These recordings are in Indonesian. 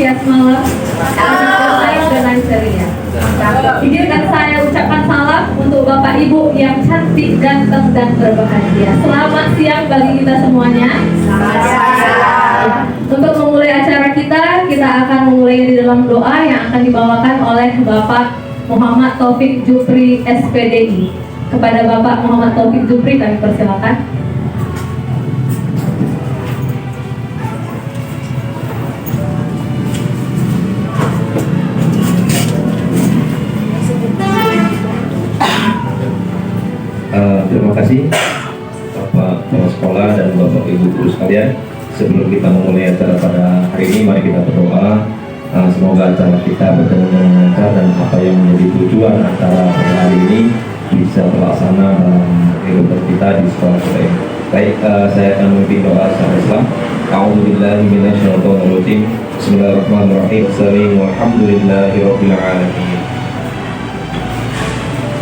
malam. Baik dengan ceria. Izinkan saya ucapkan salam untuk Bapak Ibu yang cantik, ganteng, dan berbahagia. Selamat siang bagi kita semuanya. Untuk memulai acara kita akan memulai di dalam doa yang akan dibawakan oleh Bapak Muhammad Taufik Jupri SPDI. Kepada Bapak Muhammad Taufik Jupri kami persilakan. Terima kasih Bapak Kepala Sekolah dan Bapak Ibu Guru sekalian. Sebelum kita memulai acara pada hari ini, mari kita berdoa. Semoga acara kita berjalan dengan lancar dan apa yang menjadi tujuan acara pada hari ini bisa terlaksana dalam kehidupan kita di sekolah kita ini. Baik, saya akan memimpin doa secara Islam. A'udzubillahi minasyaitonirrajim. Bismillahirrahmanirrahim. Alhamdulillahirabbil alamin.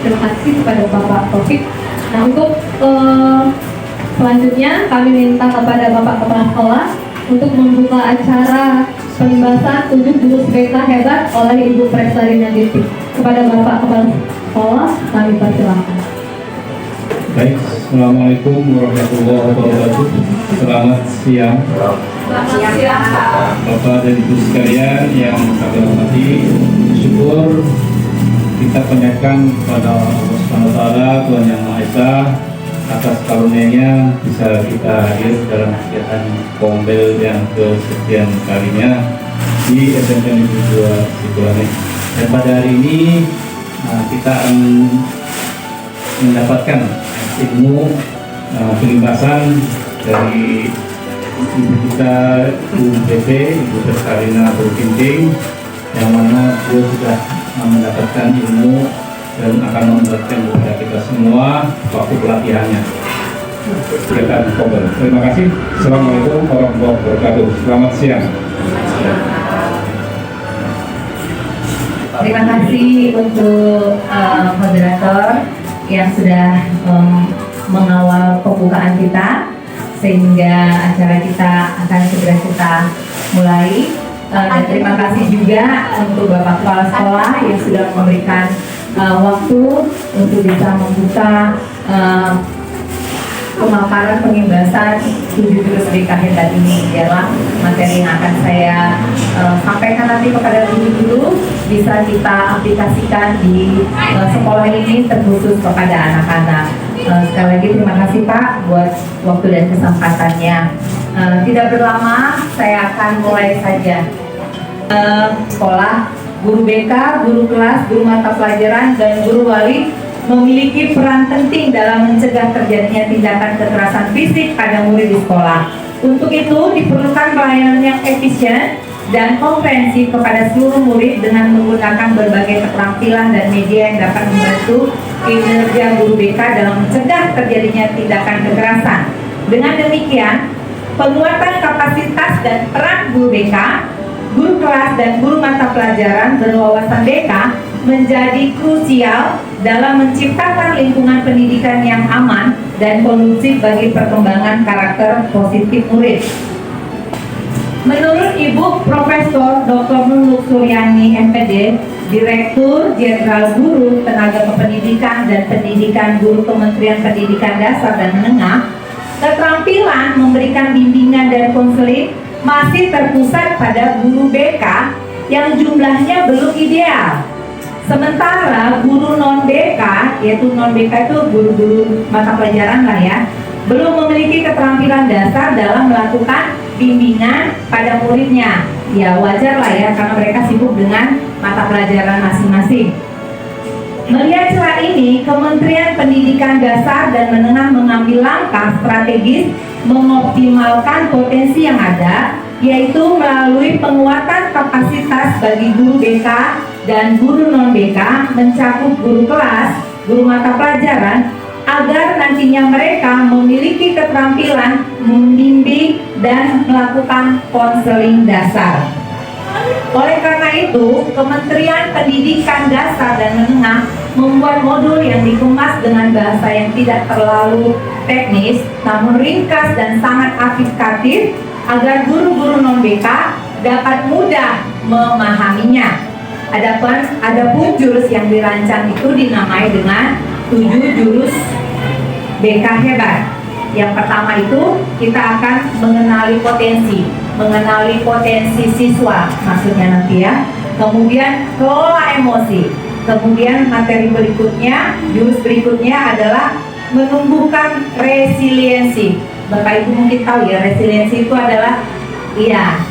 Terima kasih kepada Bapak Taufik. Nah, untuk selanjutnya kami minta kepada Bapak Kepala Sekolah untuk membuka acara pelimbasan 7 jurus BK hebat oleh Ibu Preslari Nagiti. Kepada Bapak Kepala Sekolah kami persilakan. Baik, Assalamualaikum warahmatullahi wabarakatuh. Selamat siang. Selamat siang, Pak. Bapak dan Ibu sekalian yang kami hormati, syukur kita panjatkan kepada Allah Subhanahu wa taala, Tuhan Yang Maha Esa, atas karunia-Nya bisa kita hadir dalam kegiatan Kombel yang kesekian kalinya di SMK Negeri 2 Sikulame. Dan pada hari ini kita mendapatkan ilmu pelimbasan dari ibu kita, Ibu BP, Ibu Terkarina Berkinting, yang mana beliau sudah mendapatkan ilmu dan akan memberikan kepada kita semua waktu pelatihannya. Kegiatan Kombel. Terima kasih. Assalamualaikum warahmatullahi wabarakatuh. Selamat siang. Terima kasih untuk moderator yang sudah mengawal pembukaan kita sehingga acara kita akan segera kita mulai. Dan terima kasih juga untuk Bapak Kepala Sekolah yang sudah memberikan waktu untuk bisa membuka pemaparan pengimbasan 7 jurus BK hebat ini. Ialah materi yang akan saya sampaikan nanti kepada guru-guru, bisa kita aplikasikan di sekolah ini terkhusus kepada anak-anak. Sekali lagi terima kasih Pak buat waktu dan kesempatannya. Tidak berlama, saya akan mulai saja. Sekolah, guru BK, guru kelas, guru mata pelajaran, dan guru wali memiliki peran penting dalam mencegah terjadinya tindakan kekerasan fisik pada murid di sekolah. Untuk itu diperlukan pelayanan yang efisien dan komprehensif kepada seluruh murid dengan menggunakan berbagai keterampilan dan media yang dapat membantu kinerja guru BK dalam mencegah terjadinya tindakan kekerasan. Dengan demikian, penguatan kapasitas dan peran guru BK, guru kelas, dan guru mata pelajaran berwawasan BK menjadi krusial dalam menciptakan lingkungan pendidikan yang aman dan kondusif bagi perkembangan karakter positif murid. Menurut Ibu Profesor Dr. Nunuk Suryani MPD, Direktur Jenderal Guru Tenaga Kependidikan dan Pendidikan Guru Kementerian Pendidikan Dasar dan Menengah, keterampilan memberikan bimbingan dan konseling masih terpusat pada guru BK yang jumlahnya belum ideal. Sementara guru non-BK, yaitu non-BK itu guru-guru mata pelajaran lah ya, belum memiliki keterampilan dasar dalam melakukan bimbingan pada muridnya. Ya wajar lah ya, karena mereka sibuk dengan mata pelajaran masing-masing. Melihat celah ini, Kementerian Pendidikan Dasar dan Menengah mengambil langkah strategis mengoptimalkan potensi yang ada, yaitu melalui penguatan kapasitas bagi guru BK dan guru non-BK mencakup guru kelas, guru mata pelajaran, agar nantinya mereka memiliki keterampilan membimbing dan melakukan konseling dasar. Oleh karena itu, Kementerian Pendidikan Dasar dan Menengah membuat modul yang dikemas dengan bahasa yang tidak terlalu teknis, namun ringkas dan sangat aplikatif, agar guru-guru non-BK dapat mudah memahaminya. Adapun jurus yang dirancang itu dinamai dengan 7 jurus BK hebat. Yang pertama itu kita akan mengenali potensi siswa maksudnya nanti ya. Kemudian kelola emosi. Kemudian materi berikutnya, jurus berikutnya adalah menumbuhkan resiliensi. Bapak Ibu mungkin tahu ya, resiliensi itu adalah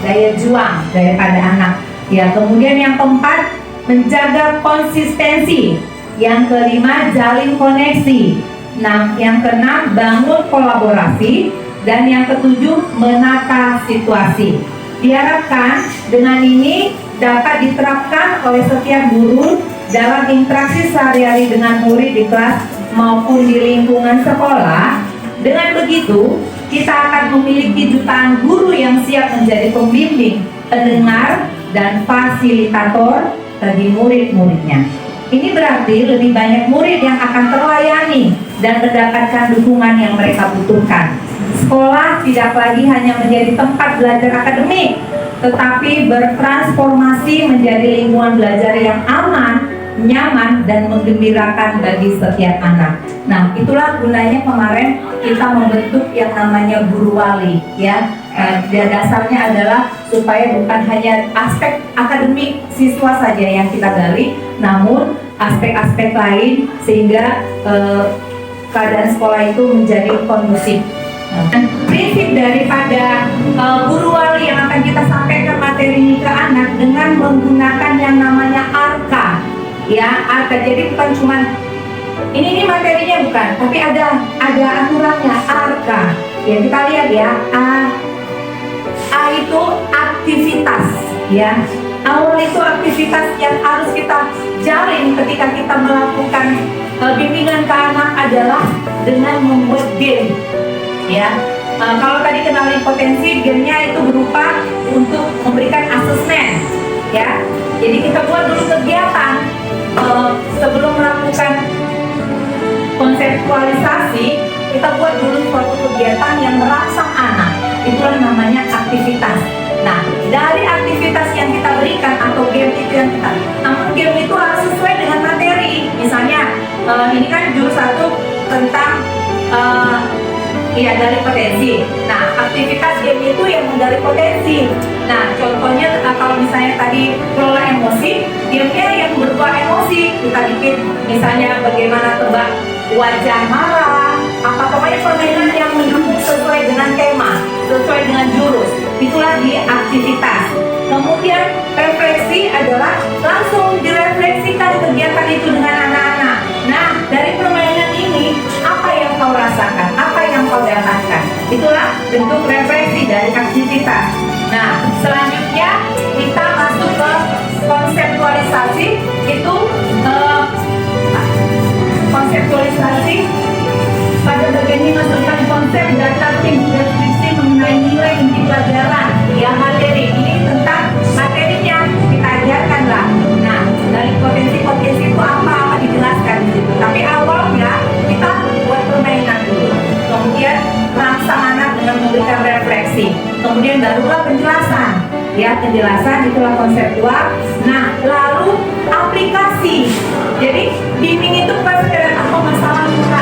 daya juang daripada anak. Ya, kemudian yang keempat, menjaga konsistensi. Yang kelima, jalin koneksi. Nah, yang keenam, bangun kolaborasi. Dan yang ketujuh, menata situasi. Diharapkan dengan ini dapat diterapkan oleh setiap guru dalam interaksi sehari-hari dengan murid di kelas maupun di lingkungan sekolah. Dengan begitu, kita akan memiliki jutaan guru yang siap menjadi pembimbing, pendengar, dan fasilitator bagi murid-muridnya. Ini berarti lebih banyak murid yang akan terlayani dan mendapatkan dukungan yang mereka butuhkan. Sekolah tidak lagi hanya menjadi tempat belajar akademik, tetapi bertransformasi menjadi lingkungan belajar yang aman, nyaman, dan menggembirakan bagi setiap anak. Nah, itulah gunanya kemarin kita membentuk yang namanya guru wali, ya. Dasarnya adalah supaya bukan hanya aspek akademik siswa saja yang kita gali, namun aspek-aspek lain sehingga keadaan sekolah itu menjadi kondusif. Prinsip daripada guru wali yang akan kita sampaikan materi ini ke anak dengan menggunakan yang namanya ARKA. Ya, ARKA. Jadi bukan cuma ini materinya bukan, tapi ada aturannya ARKA. Ya, kita lihat ya. A itu aktivitas, ya. Awal itu aktivitas yang harus kita jalin ketika kita melakukan bimbingan ke anak adalah dengan membuat game, ya. Kalau tadi kenali potensi, gamenya itu berupa untuk memberikan asesmen, ya. Jadi kita buat dulu kegiatan sebelum melakukan konseptualisasi, kita buat dulu suatu kegiatan yang merangsang anak. Itulah namanya aktivitas. Nah, dari aktivitas yang kita berikan atau game itu yang kita, namun game itu harus sesuai dengan materi. Misalnya, ini kan jurus 1 tentang dari potensi. Nah, aktivitas game itu yang dari potensi. Nah, contohnya kalau misalnya tadi kelola emosi, gamenya yang berupa emosi. Kita bikin misalnya bagaimana tebak wajah marah, pokoknya permainan yang sesuai dengan tema, sesuai dengan jurus. Itulah di aktivitas. Kemudian refleksi adalah langsung direfleksikan kegiatan itu dengan anak-anak. Nah, dari permainan ini apa yang kau rasakan, apa yang kau dapatkan, itulah bentuk refleksi dari aktivitas. Nah, selanjutnya kita masuk ke konseptualisasi. Itu konseptualisasi pada bagian ini masukkan konsep data tim deskripsi mengenai nilai inti pelajaran, ya materi. Ini tentang materinya kita ajarkan lah. Nah, dari potensi itu apa dijelaskan di situ. Tapi awalnya kita buat permainan dulu. Kemudian merangsang anak dengan memberikan refleksi. Kemudian barulah penjelasan. Ya, penjelasan itulah konseptual. Nah, lalu aplikasi. Jadi bimbing itu bukan sekedar masalah muka.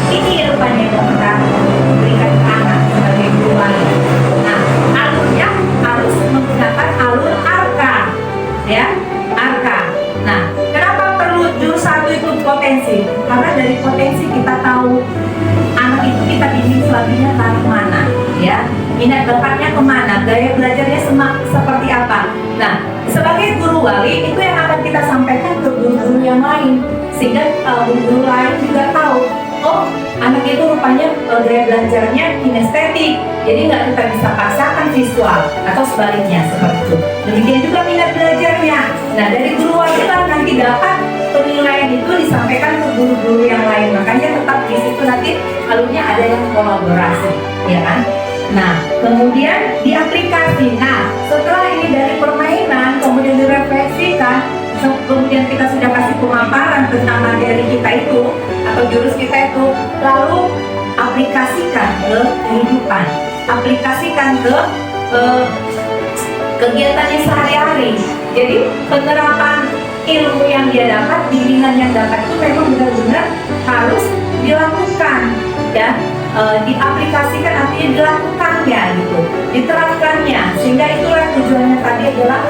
Ini rupanya yang kita berikan ke anak sebagai guru wali. Nah, alurnya harus menggunakan alur ARKA, ya, ARKA. Nah, kenapa perlu jurus 1 itu potensi? Karena dari potensi kita tahu anak itu kita bimbing selanjutnya ke mana, ya, minat bakatnya kemana, gaya belajarnya seperti apa. Nah, sebagai guru wali itu yang akan kita sampaikan ke guru-guru yang lain, sehingga guru lain juga tahu, oh, anak itu rupanya gaya belajarnya kinestetik, jadi nggak kita bisa paksakan visual atau sebaliknya seperti itu. Demikian juga minat belajarnya. Nah, dari guru wali lah nanti dapat penilaian itu disampaikan ke guru-guru yang lain. Makanya tetap di situ nanti alurnya ada yang kolaborasi, ya kan? Nah, kemudian di aplikasi. Nah, setelah ini dari permainan, kemudian direfleksikan, kemudian kita sudah kasih pemaparan tentang materi kita itu atau jurus kita itu, lalu aplikasikan ke kehidupan, aplikasikan ke kegiatannya sehari-hari. Jadi penerapan ilmu yang dia dapat, bimbingan yang dapat itu memang benar-benar harus dilakukan, ya, diaplikasikan, artinya dilakukannya gitu, diterapkannya, sehingga itulah tujuannya tadi adalah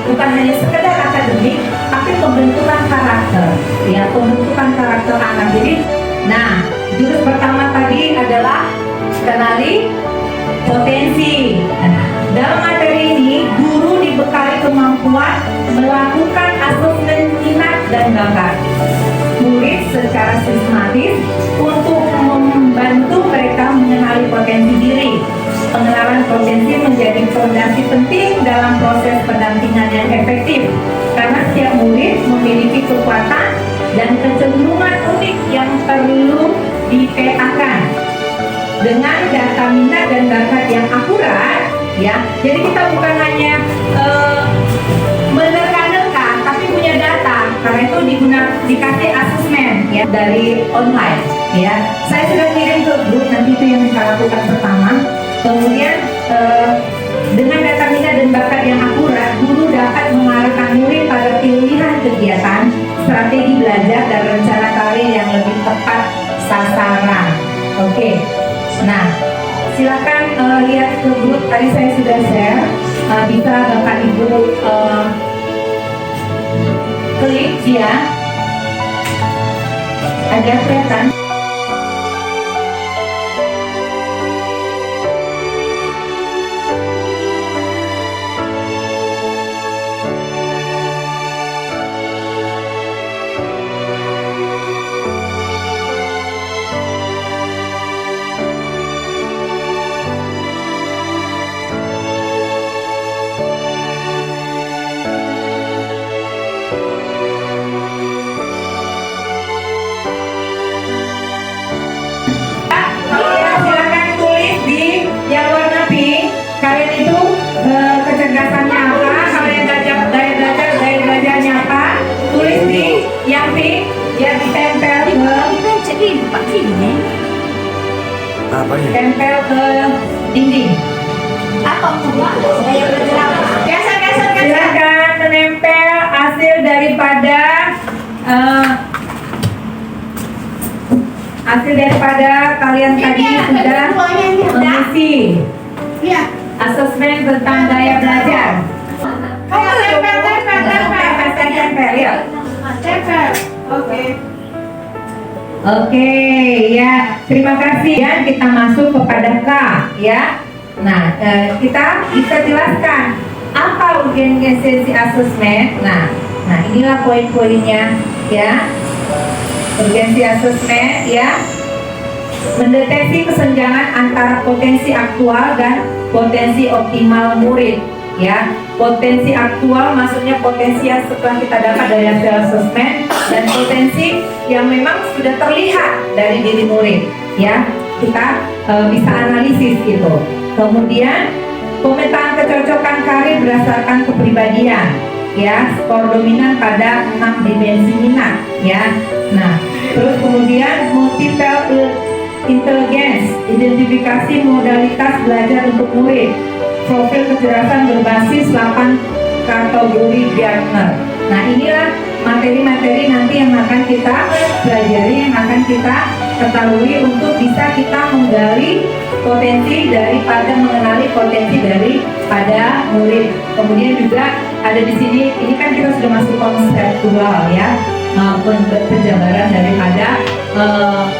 bukan hanya sekedar akademik, tapi pembentukan karakter, ya, pembentukan karakter anak. Jadi, nah, jurus pertama tadi adalah kenali potensi. Nah, dalam materi ini, guru dibekali kemampuan melakukan asesmen minat dan bakat murid secara sistematis untuk membantu mereka mengenali potensi diri. Pengenalan potensi menjadi fondasi penting dalam proses pendampingan yang efektif, karena setiap murid memiliki kekuatan dan kecenderungan unik yang perlu dipetakan. Dengan data minat dan bakat yang akurat, ya, jadi kita bukan hanya menerka-nerka, tapi punya data. Karena itu dikasih asesmen, ya, dari online, ya. Saya sudah kirim ke grup, nanti itu yang kita lakukan pertama. Kemudian dengan data minat dan bakat yang akurat, guru dapat mengarahkan murid pada pilihan kegiatan, strategi belajar, dan rencana karir yang lebih tepat sasaran. Oke. Nah, silakan lihat ke grup, tadi saya sudah share, bisa Bapak Ibu klik ya, agar kelihatan. Kecerdasannya apa, kalau yang daya belajarnya apa, tulis di yang pink, ya, ditempel ke tempel ke dinding. Apa daya belajar apa? Silakan menempel hasil daripada kalian tadi sudah mengisi asesmen tentang daya belajar. Tempel, ya. Oke, ya. Terima kasih. Dan kita masuk kepada K, ya. Nah, kita bisa jelaskan apa urgensi asesmen. Nah, inilah poin-poinnya, ya. Urgensi asesmen, ya. Mendeteksi kesenjangan antara potensi aktual dan potensi optimal murid, ya. Potensi aktual maksudnya potensi yang setelah kita dapat dari hasil asesmen, dan potensi yang memang sudah terlihat dari diri murid, ya. Kita bisa analisis itu. Kemudian pemetaan kecocokan karir berdasarkan kepribadian, ya, skor dominan pada 6 dimensi minat, ya. Nah, terus kemudian multiple intelligence, identifikasi modalitas belajar untuk murid, profil kecerdasan berbasis 8 kategori Gartner. Nah, inilah materi-materi nanti yang akan kita pelajari, yang akan kita ketahui untuk bisa kita menggali potensi daripada mengenali potensi daripada murid. Kemudian juga ada di sini, ini kan kita sudah masuk konseptual, ya, penjabaran daripada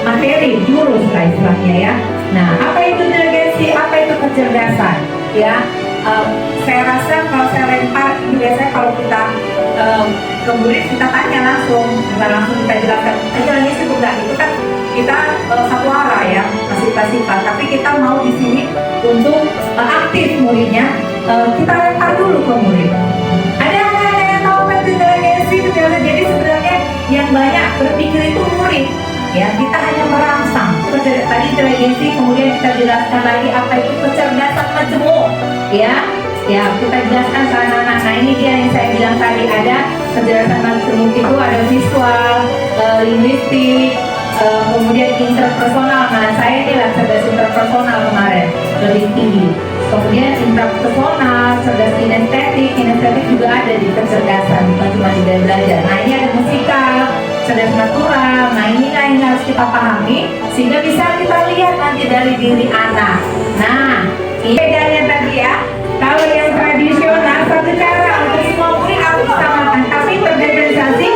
materi jurus lah istilahnya, ya. Nah, apa itu inteligensi, apa itu kecerdasan, ya. Saya rasa kalau saya lempar ini biasanya kalau kita ke murid kita tanya langsung, bukan langsung kita jelaskan inteligensi itu enggak, itu kan kita satu arah, ya, sifat-sifat. Tapi kita mau di sini untuk aktif muridnya, kita lempar dulu ke murid. Ada yang tahu apa itu inteligensi? Jadi sebenarnya yang banyak berpikir itu murid, ya. Kita hanya merangsang. Tadi inteligensi, kemudian kita jelaskan lagi apa itu kecerdasan majemuk, ya. Ya, kita jelaskan ke anak-anak. Nah, ini dia yang saya bilang tadi, ada kecerdasan majemuk itu ada visual, linguistik, kemudian interpersonal. Nah, saya ini lah cerdas interpersonal kemarin, lebih tinggi. kemudian intrapersonal, cerdas kinestetik juga ada di kecerdasan, bukan cuma di dalam belajar. Nah ini ada musikal, cerdas natural. Nah ini yang harus kita pahami sehingga bisa kita lihat nanti dari diri anak. Nah ini bedanya tadi ya. Kalau yang tradisional satu cara untuk semua murid aku samakan, tapi berdifferensiasi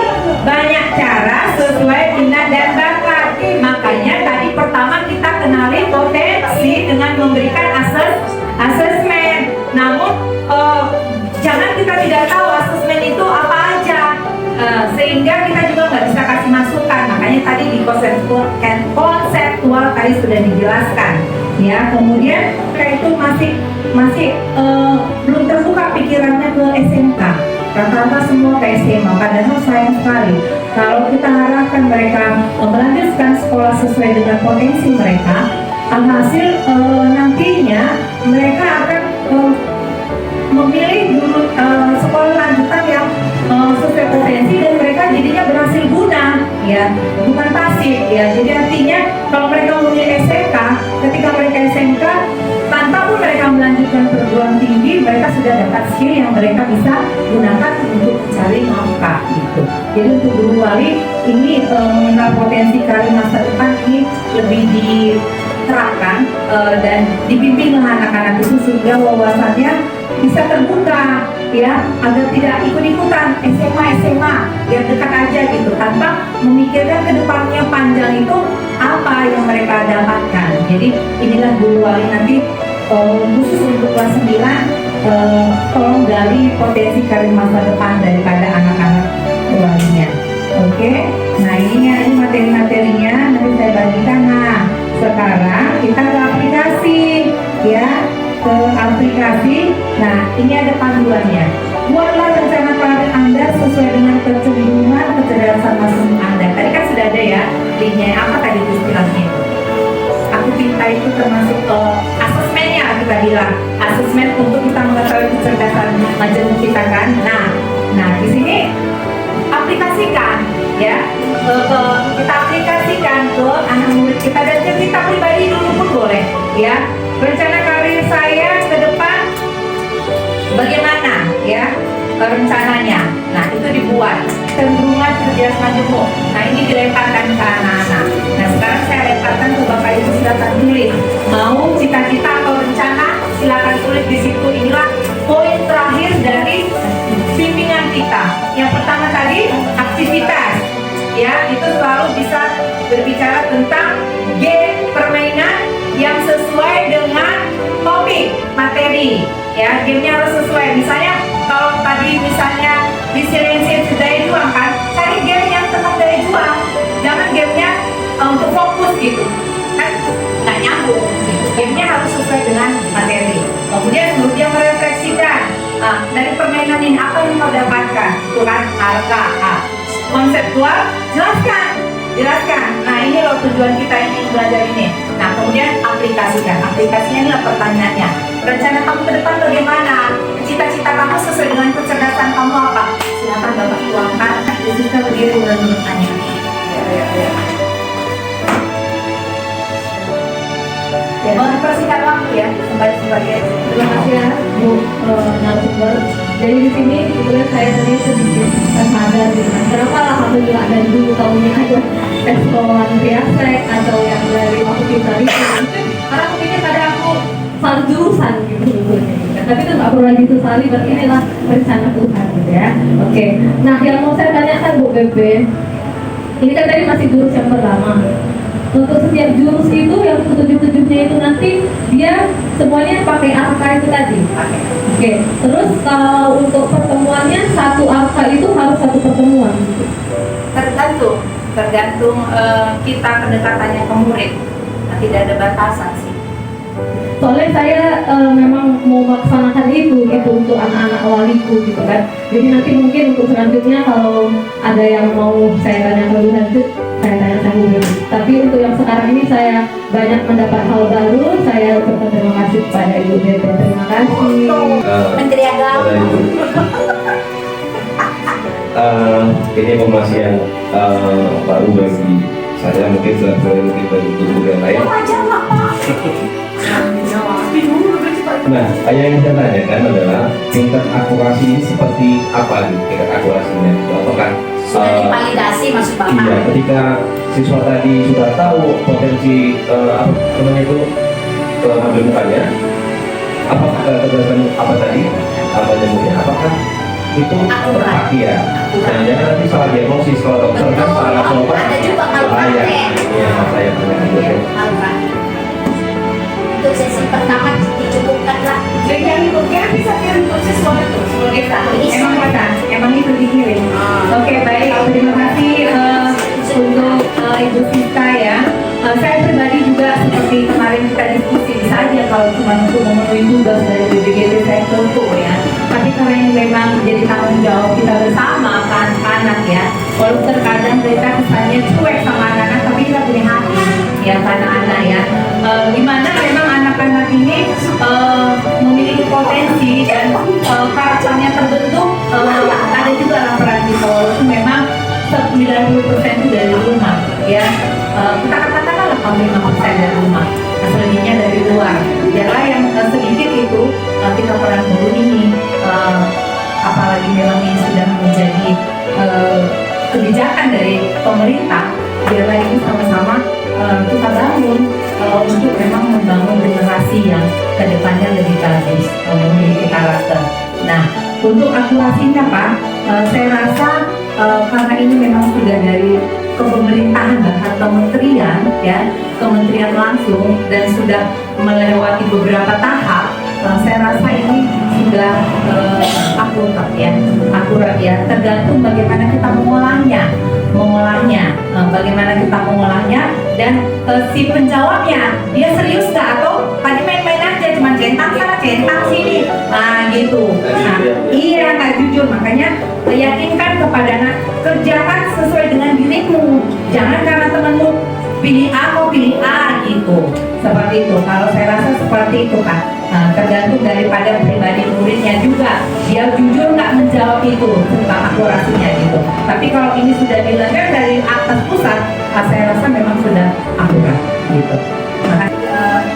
banyak cara sesuai minat dan bakat. Makanya tadi pertama kita kenali potensi dengan memberikan asesmen. Namun jangan kita tidak tahu asesmen itu apa aja, sehingga kita juga nggak bisa kasih masukan. Makanya tadi di konseptual tadi sudah dijelaskan. Ya, kemudian kayak itu masih belum terbuka pikirannya ke SMK. Rata-rata semua ke SMA, padahal sayang sekali kalau kita harapkan mereka melanjutkan sekolah sesuai dengan potensi mereka, alhasil nantinya mereka akan memilih dulu sekolah lanjutan yang sesuai potensi dan mereka jadinya berhasil guna, ya, bukan pasif, ya. Jadi artinya kalau mereka memilih SMK, ketika mereka SMK tanpa pun mereka melanjutkan perguruan tinggi, mereka sudah dapat skill yang mereka bisa gunakan untuk mencari nafkah gitu. Jadi untuk guru wali ini mengenal potensi karir masa depan ini lebih diterapkan dan dibimbing anak-anak itu sehingga wawasannya bisa terbuka, ya, agar tidak ikut-ikutan SMA biar dekat aja gitu tanpa memikirkan kedepannya panjang itu apa yang mereka dapatkan. Jadi inilah guru wali nanti khusus untuk kelas 9 tolong gali potensi karir masa depan daripada anak-anak walinya. Oke, nah ini materi-materinya nanti saya bagikan. Nah sekarang kita ke aplikasi, ya, ke aplikasi. Nah ini ada panduannya. Buatlah rencana karir Anda sesuai dengan kecenderungan kecerdasan masing-masing Anda. Tadi kan sudah ada ya linknya. Apa tadi istilahnya itu? Aku minta itu termasuk asesmennya, kita bilang asesmen untuk kita mengetahui kecerdasan majemuk kita kan. Nah di sini aplikasikan, ya, kita aplikasikan ke anak murid kita dan cerita pribadi dulu pun boleh, ya. Rencana karir saya ke depan bagaimana, ya, rencananya. Nah itu dibuat cenderungan cerdas majemuk. Nah ini dilemparkan ke anak-anak. Nah sekarang saya lemparkan ke Bapak Ibu, silakan tulis. Mau cita-cita atau rencana silakan tulis di situ. Inilah poin terakhir dari bimbingan kita. Yang pertama tadi aktivitas, ya, itu selalu bisa berbicara tentang game permainan yang sesuai dengan topik materi, ya. Gamenya harus sesuai. Misalnya kalau tadi misalnya resiliensi daya juang kan, cari game yang tentang daya juang, jangan gamenya untuk fokus gitu kan, nggak nyambung gitu. Gamenya harus sesuai dengan materi. Kemudian dia merefleksikan dari permainan ini apa yang kau dapatkan, itu kan harga. Konseptual jelaskan. Nah ini loh tujuan kita ini belajar ini. Nah kemudian aplikasikan. Aplikasinya inilah pertanyaannya. Rencana kamu ke depan bagaimana? Cita-cita kamu sesuai dengan kecerdasan kamu apa? Silakan Bapak tuangkan. Jessica berdiri dan bertanya. Ya, mau dipersingkat waktu ya, sebagai Terima kasih ya Bu narasumber. Jadi di sini sebetulnya saya sendiri sedikit sadar gitu kan. Kenapa alhamdulillah dari dulu tahunnya ada tes sekolah Riastek atau yang dari waktu kita itu. Karena aku pikir pada aku salah jurusan gitu sebetulnya. Tapi itu nggak perlu lagi sesali, berarti inilah rencana Tuhan gitu ya. Oke. Nah yang mau saya tanyakan Bu Bebe, ini kan tadi masih jurus yang pertama. Untuk setiap jurus itu yang ketujuh-tujuhnya itu nanti dia semuanya pakai angka itu tadi. Oke. Terus kalau untuk pertemuannya satu angka itu harus satu pertemuan. Tergantung kita pendekatannya ke murid. Nah, tidak ada batasan sih. Soalnya saya memang mau melaksanakan itu gitu untuk anak-anak waliku gitu kan. Jadi nanti mungkin untuk selanjutnya kalau ada yang mau saya tanya lebih lanjut, saya tanyakan dulu. Tapi untuk yang sekarang ini saya banyak mendapat hal baru. Saya berterima kasih kepada Ibu Bebe. Terima kasih. Menteri Agama. Ini informasi yang baru bagi saya, mungkin bagi guru yang lain. Nah, yang saya tanyakan adalah tingkat akurasi ini seperti apa gitu, tingkat akurasinya? Apakah Sudah divalidasi maksud Bapak? iya, ketika siswa tadi sudah tahu potensi apa namanya itu ngambil mukanya, apakah berdasarkan apa tadi apa nyebutnya? Apakah itu Akurat. tepat ya? Nah, jangan nanti salah diagnosis kalau dokter kan Betul. salah obat Ada juga kalau bahaya. praktek. Iya, saya pernah Iya, Alfred. Untuk sesi pertama dicukupkan lah. Dan yang dikirim bisa kirim untuk sesuatu sebagai tahu. Bisa. Emang itu dikirim. Oke, baik. Terima kasih untuk Ibu Sita ya. Saya pribadi juga seperti kemarin kita diskusi bisa aja kalau cuma untuk memenuhi tugas dari BPJT saya tentu ya. Tapi karena ini memang jadi tanggung jawab kita bersama kan anak ya. Walaupun terkadang kita kesannya cuek sama anak-anak, tapi kita punya hati ya anak-anak ya. Gimana memang anak-anak ini memiliki potensi dan karakternya terbentuk ada juga laporan di walaupun memang 90% itu dari rumah ya. Kita katakanlah kalau 5% dari rumah, selebihnya dari luar. Biarlah yang sedikit itu kita peran guru ini, apalagi memang ini sudah menjadi kebijakan dari pemerintah. Biarlah itu sama-sama kita bangun untuk memang membangun generasi yang kedepannya lebih bagus, memiliki karakter. Nah, untuk akurasinya Pak, saya rasa karena ini memang sudah dari kepemerintahan bahkan kementerian ya, kementerian langsung dan sudah melewati beberapa tahap, saya rasa ini sudah akurat ya, tergantung bagaimana kita mengolahnya, bagaimana kita mengolahnya dan si penjawabnya dia serius nggak atau tadi main-main aja cuma centang sana centang sini, nah gitu. Nah, iya nggak jujur, makanya yakinkan kepada anak, kerjakan sesuai dengan dirimu, jangan karena temanmu pilih A kok pilih A gitu, seperti itu. Kalau saya rasa seperti itu Pak. Nah, tergantung daripada pribadi muridnya juga, dia jujur nggak menjawab itu tentang akurasinya gitu. Tapi kalau ini sudah dilanggar dari atas pusat, saya rasa memang sudah akurat gitu.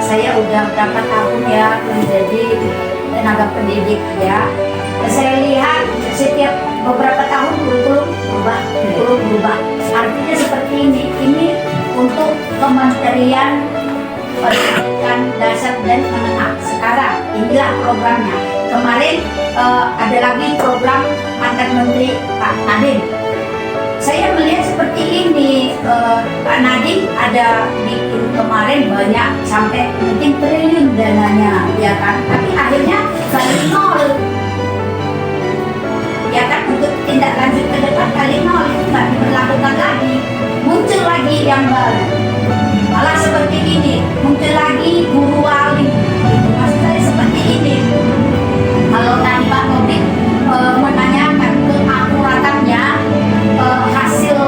Saya udah berapa tahun ya menjadi tenaga pendidik ya. Saya lihat setiap beberapa tahun kurikulum berubah. Artinya seperti ini untuk Kementerian Pendidikan Dasar dan Menengah. Sekarang inilah programnya. Kemarin ada lagi program mantan Menteri Pak Nadiem. Saya melihat seperti ini, Pak Nadiem ada bikin kemarin banyak sampai mungkin triliun dananya, ya kan? Tapi akhirnya kali nol, ya kan? Untuk tindak lanjut ke depan kali nol itu nggak diberlakukan lagi. Muncul lagi yang baru, malah seperti ini, muncul lagi guru wali. Itu maksud saya seperti ini. Kalau tadi Pak Tobik menanyakan keakuratannya, hasil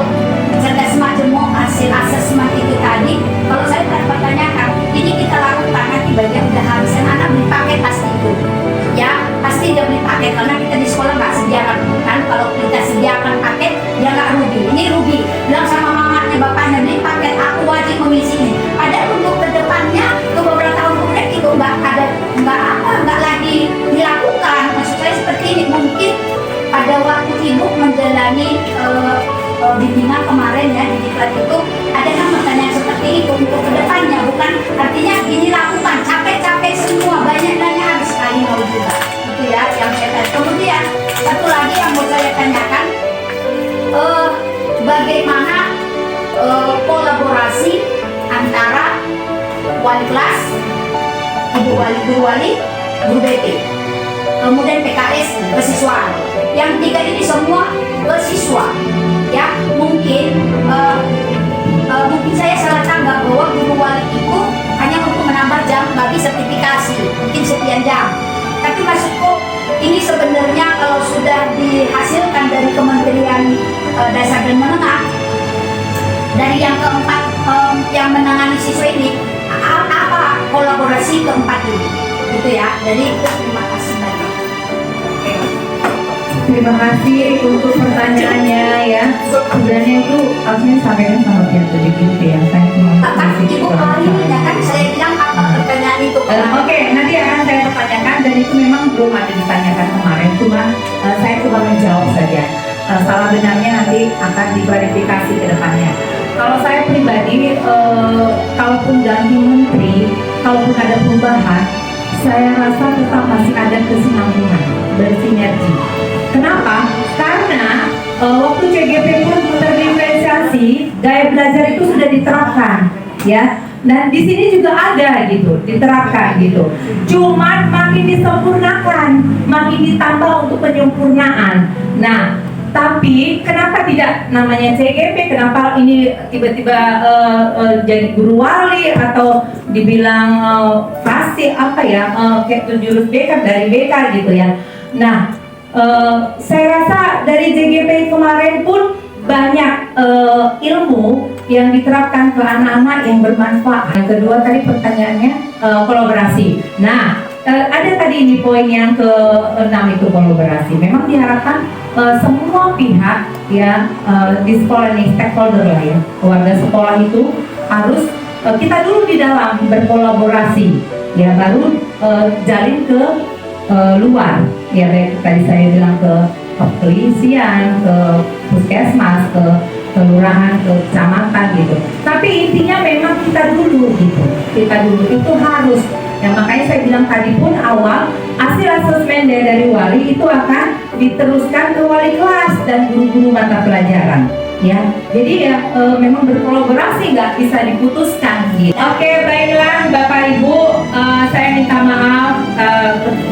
cerdas majemuk, hasil asesmen itu tadi, kalau saya pertanyakan, ini kita lakukan nanti bagian udah habisan anak beli paket pasti itu, ya pasti dia beli paket karena kita di sekolah nggak sediakan kan. Kalau kita sediakan paket dia nggak rugi, ini rugi. Bilang sama mamanya bapaknya beli paket, aku wajib memilih sini. Padahal untuk kedepannya ke beberapa tahun kemudian itu nggak lagi dilakukan. Maksud saya seperti ini, mungkin pada waktu ibu menjalani bimbingan kemarin ya di diklat itu ada yang pertanyaan seperti itu untuk kedepannya, bukan artinya ini lakukan capek-capek semua banyak dana habis sekali mau juga itu ya yang saya tanya. Kemudian satu lagi yang mau saya tanyakan, bagaimana kolaborasi antara wali kelas, ibu wali, guru wali, guru BP, kemudian PKS, kesiswaan. Yang tiga ini semua bersiswa, ya mungkin saya salah tanggap bahwa guru wali itu hanya untuk menambah jam bagi sertifikasi, mungkin sekian jam. Tapi maksudku ini sebenarnya kalau sudah dihasilkan dari Kementerian Dasar dan Menengah, dari yang keempat yang menangani siswa ini, apa kolaborasi keempat ini, gitu ya. Jadi terima kasih banyak. Terima kasih untuk pertanyaannya ya. Sebenarnya itu harusnya sampaikan sama pihak begitu ya. Saya cuma Ibu kali ini ya kan saya bilang apa pertanyaan itu. Oke, nanti akan saya tanyakan diklarifikasi ke depannya. Kalau saya pribadi, kalaupun ganti menteri, kalaupun ada perubahan, saya rasa tetap masih ada kesinambungan, bersinergi. Kenapa? Karena waktu CGP pun terdiferensiasi, gaya belajar itu sudah diterapkan, ya. Dan di sini juga ada gitu, diterapkan gitu. Cuman makin disempurnakan, makin ditambah untuk penyempurnaan. Nah, tapi kenapa tidak namanya CGP? Kenapa ini tiba-tiba jadi guru wali atau dibilang pasti apa ya kayak jurus BK dari BK gitu ya. Nah, saya rasa dari CGP kemarin pun banyak ilmu yang diterapkan ke anak-anak yang bermanfaat. Yang kedua tadi pertanyaannya kolaborasi. Nah, ada tadi ini poin yang ke-6 itu kolaborasi. Memang diharapkan semua pihak ya di sekolah ini stakeholder lah ya, warga sekolah itu harus kita dulu di dalam berkolaborasi ya, baru jalin ke luar ya, baik tadi saya bilang ke kepolisian, ke puskesmas, ke kelurahan, ke kecamatan gitu. Tapi intinya memang kita dulu gitu, kita dulu itu harus. Ya, makanya saya bilang tadi pun awal hasil asesmen dari wali itu akan diteruskan ke wali kelas dan guru-guru mata pelajaran. Ya, jadi ya memang berkolaborasi nggak bisa diputuskan gitu. Oke, baiklah Bapak Ibu, saya minta maaf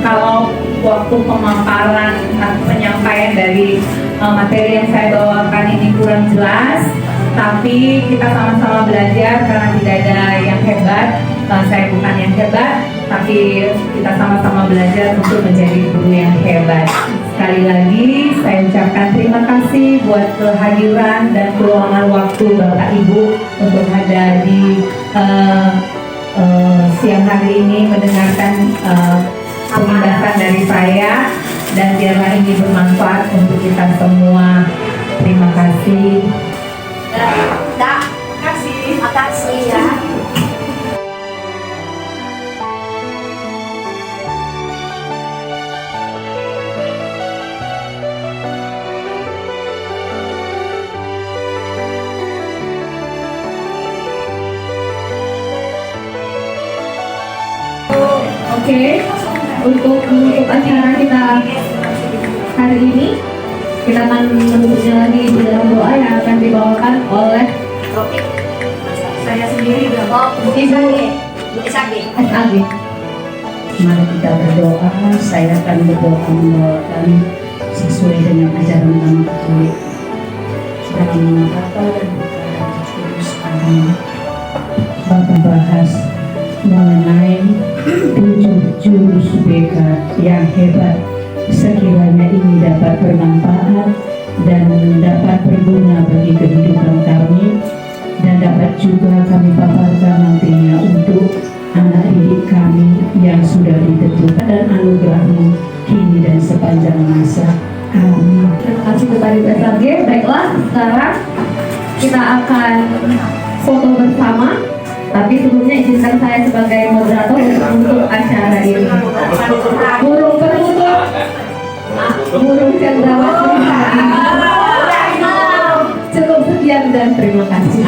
kalau waktu pemaparan atau penyampaian dari materi yang saya bawakan ini kurang jelas. Tapi kita sama-sama belajar karena tidak ada yang hebat. Saya bukan yang hebat, tapi kita sama-sama belajar untuk menjadi guru yang hebat. Sekali lagi saya ucapkan terima kasih buat kehadiran dan keluangan waktu Bapak Ibu untuk ada di siang hari ini mendengarkan penjelasan dari saya, dan biarlah ini bermanfaat untuk kita semua. Terima kasih. Makasih ya. Oke, untuk menutup acara kita hari ini, kita akan menutupnya lagi di dalam doa yang akan dibawakan oleh Saya sendiri udah Ibu SAG. SAG. Mari kita berdoa. Saya akan berdoa membawakan sesuai dengan ajaran Agama Katolik. Dalam nama Bapa dan Putra dan Roh Kudus. Amin. Bapak bahas mengenai 7 jurus BK yang hebat. Sekiranya ini dapat bermanfaat dan dapat berguna bagi kehidupan kami, dan dapat juga kami paparkan nantinya untuk anak didik kami yang sudah ditentukan, dan anugerah-Mu kini dan sepanjang masa. Amin. Terima kasih kepada SAG. Baiklah, sekarang kita akan foto bersama. Tapi sebelumnya izinkan saya sebagai moderator untuk acara ini. Burung penutup, burung cendrawasih. Cukup sekian dan terima kasih.